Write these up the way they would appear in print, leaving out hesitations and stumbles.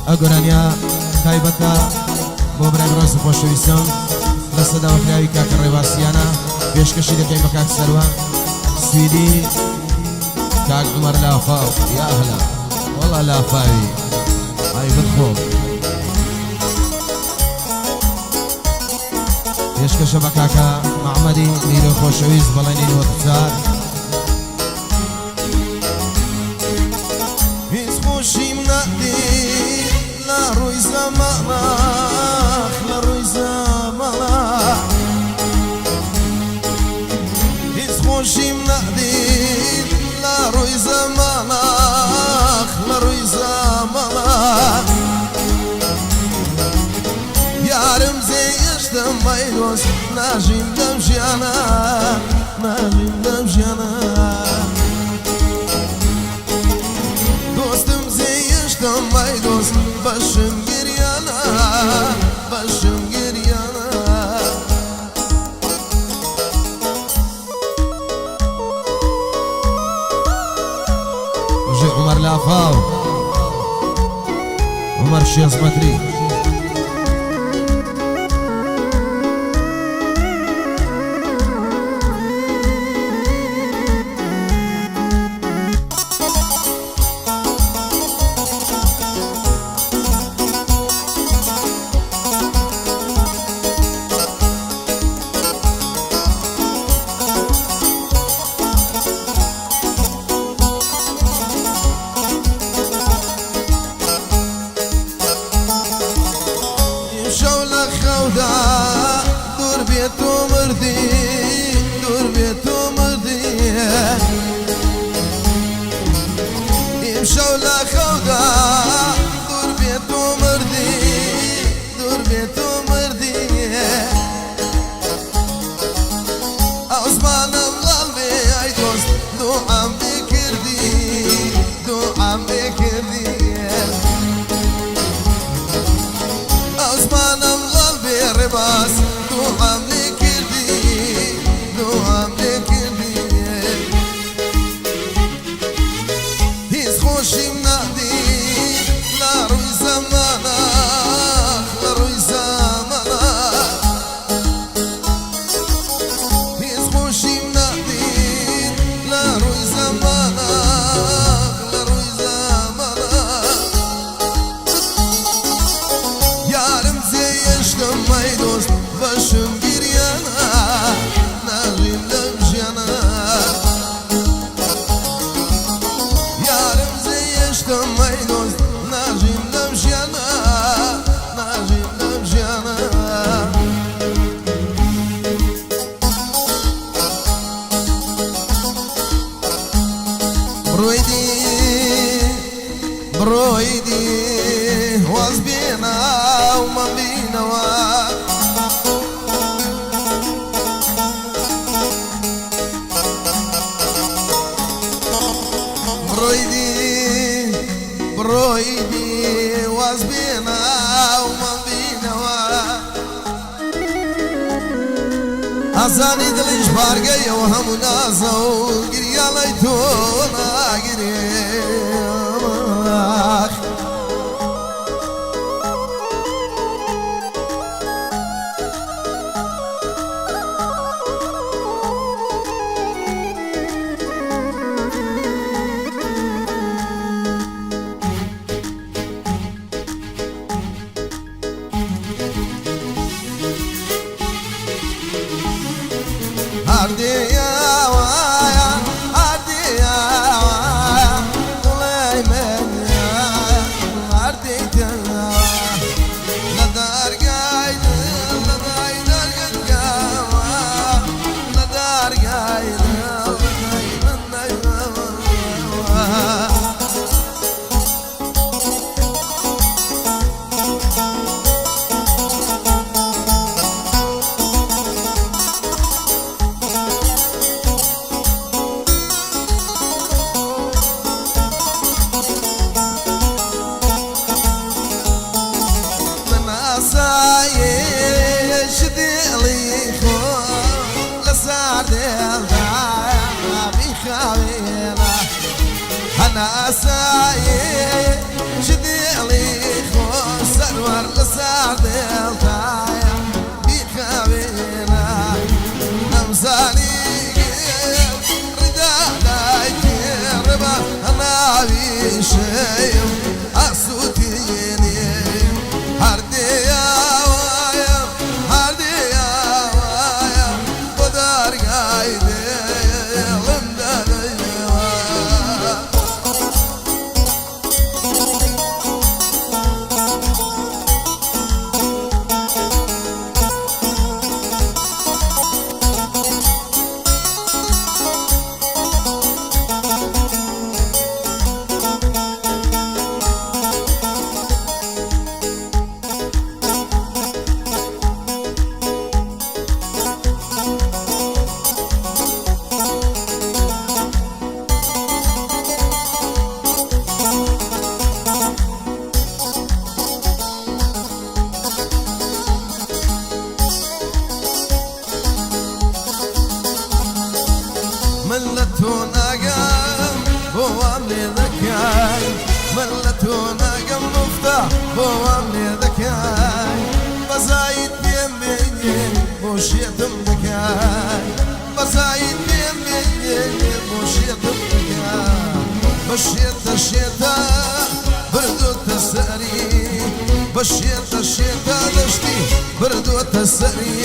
ئەگۆرانیا تایبەتە بۆ برای ڕۆز و خۆشەویستم لە سەداوەفراوی کاکە ڕێواسیانە پێشکەشی دەکەین بە کاک سەروان سویدی کاک عومەر لافاو یا ئەهلا وەڵا لافاوی ئای بخۆم پێشکەشە بە کاکە محەممەدی میرە خۆشەویست بەڵێنی وەتجار هیچ خۆشیم نەدی لە ڕووی زەمانەخ لە ڕووی زەمانە هیچ خۆشیم نەدی لە ڕووی زەمانەخ لە ڕووی زەمانە یارم زێشتم مەی دۆست ناژیم لەم ژیانە ناژیم لەم ژیانە دۆستم زێشتم مەی دۆست بەشم گریانە بەشم گریانە ژێ عومەر لافاو عومەر شێزمەتری دور بێت و مردی دور بێت و مردی ئیمشەو لە خەودا دور بێت و مردی دور بێت و مردی ئەو زمانم لاڵ بێ ئای دۆست دوعام بێ کردی دوعام بێ کردی ئەو زمانم ڕێباز دوعام لێ کردی دوعام لێ کردی هیچ خۆشیم نەدی لە ڕووی زەمانە لە ڕووی زەمانە هیچ خۆشیم نەدی لە ڕووی زەمانە لە ڕووی زەمانە یارم زێشتم مەی دۆست بەشم گریانە ناژیم لەم ژیانە یارم زێشتم مەی دۆست ناژیم لەم ژیانە ناژیم لەم ژیانە بڕۆیدی بڕۆیدی واز بێنە و مەبینەوە بڕۆیدی واز بێنە و مەبینەوە ئازانی دڵیش بارگەیەوە هەموو نازە و گریاڵی تۆ ناگرێ أنا أسايي جدي علي تۆ ناگەم مفتە بۆوام لێ دەکای بەزایت پێم بێنێ بۆ شێتم دەکای بەزایت پێم بێنێ بۆ شێتم دەکای بە شێتە شێتە بردووەتە سەری بە شێتە شێتە دەشتی بردووەتە سەری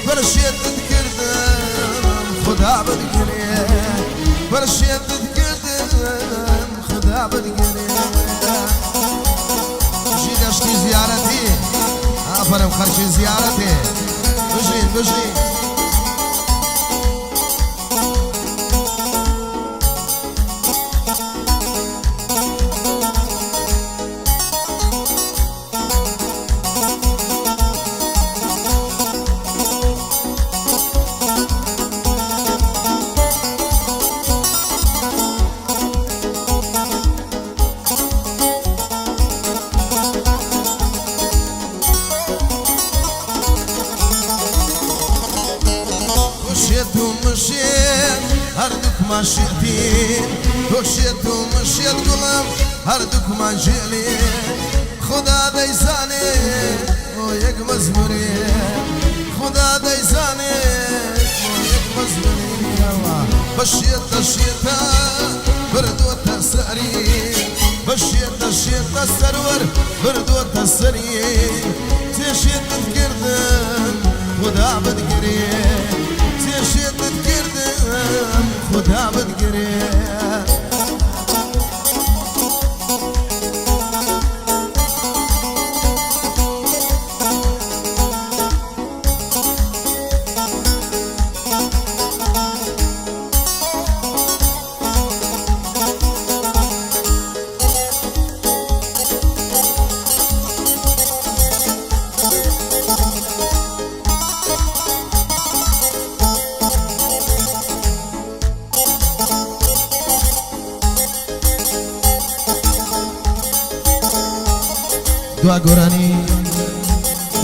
بەر شێتت کردم خدا بەدگرێ بەر شێتت کردم خدا بەدگرێ بژی دەشتی زیارەتی ئافرم خەرچی زیارەتێ بژین بژین هەردووکمان شێتین تۆشێت و مشێت گوڵم هەردووکمان ژێلێ خدا دەیزانێ بۆ یەک مەزمورێ خدا دەیزانێ بۆ یەک مەزمورێەوە بە شێتە شێتە بردووەتە سەری بە شێتە شێتە سەروەر بردووەتە سەری تێشێتت کردم خدا بەدگرێ تێشێتت کردم خدا بەدگرێ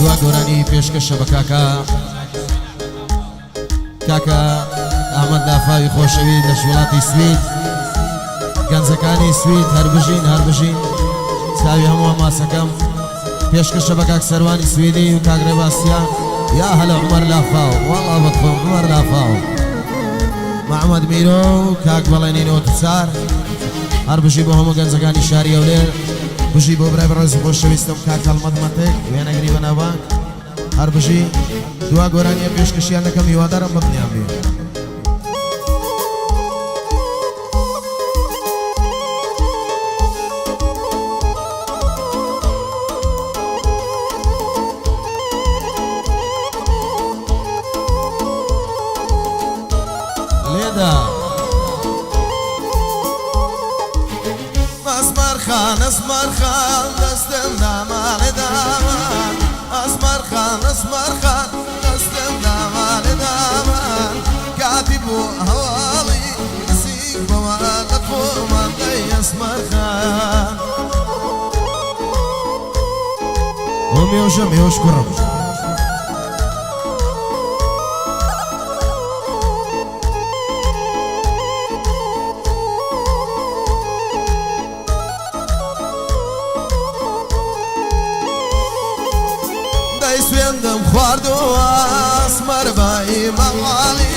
دوا گۆرانی پێشکەشە بە کاکە ئەحمەد لافاوی خۆشەوی لە وڵاتی سوید گەنجەکانی سوید هەربژین چاوی هەموو ماسەکەم پێشکەشە بە کاک سەروانی سویدی و کاک ڕێباسیا یا هەلە عومەر لافاو وەڵا بەخۆم عومەر لافاو محەممەد میرۆ و کاک بەڵێنینەوە توچار هەربژی بۆ هەموو گەنجەکانی شاری ئەولێر بژی بۆ برای بەڕێزی خۆشەویستم کاک هەڵمەتمەتێک وێنەگری بەناوبانگ هەربژی دوا گۆرانیە پێشکەشیان دەکەم هیوادارم بەبنیان بێ لێدا ئەسمەر خان دەستم داماڵێ دامان ئەسمەر خان دەستم داماڵێ دامان کاتی بۆ هەواڵی نزیک بەوە لە خۆمەندەی ئەسمەر خان ئۆ مێوژە مێوژ کوڕم سوێندم خواردەوە ئەسمەر بای مەڵاڵی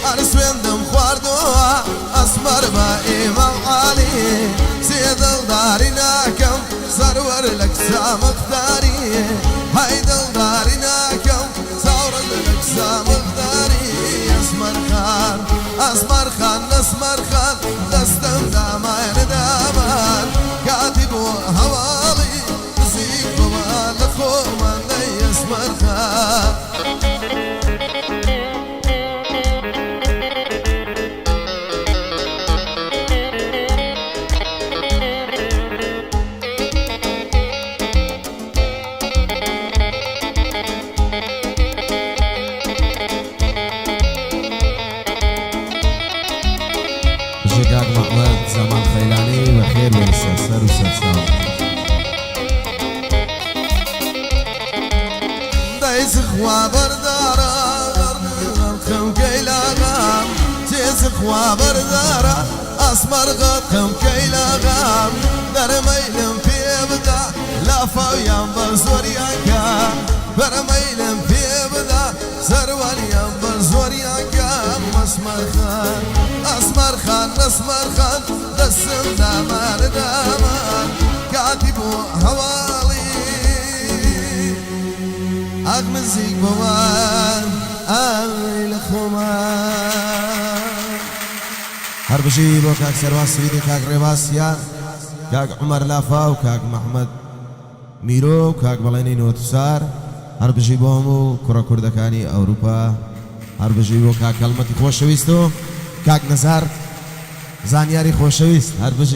هەر سوێندم خواردەوە ئەسمەر بای مەڵاڵی سێ دڵداری ناکەم سەروەر لە کچا مەقداری های دڵداری ناکەم چاوڕە لە کچا مەقداری ئەسمەر خان دەستم دامایە دامان کاتی بۆ هەواڵی نزیک بەوە لە خۆمەندەی ئەسمەر خان کاک محمد زمان خیلانی بخیر برسه سر و سرسام دایز خوا بردارا خم کیلاغام تیز خوا بردارا اسمر خم کیلاغام بەرەمەیلم پێ بدا لافاویان بە زۆریانکە بەرەمەیلم پێ بدا سەروەریان بە زۆریانکە مەسمەرخان ئەسمەرخان نەسمەرخان دەستم دامار دامان کاتی بۆ هەواڵی ئاگ نزیک بۆوان ئاوی لە خۆمان هەر بژی بۆ کاک سەروا سویدی کاک ڕێواسیان کاک عومەر لافا و کاک محەممەد میرۆ و کاک بەڵێنی نۆتوسار هەر بژی بۆ هەموو کوڕە کوردەکانی ئەوروپا هەر بژی بۆ کاک هەڵمەتی خۆشەویست و کاک نەزار زانیاری خۆشەویست هەر بژی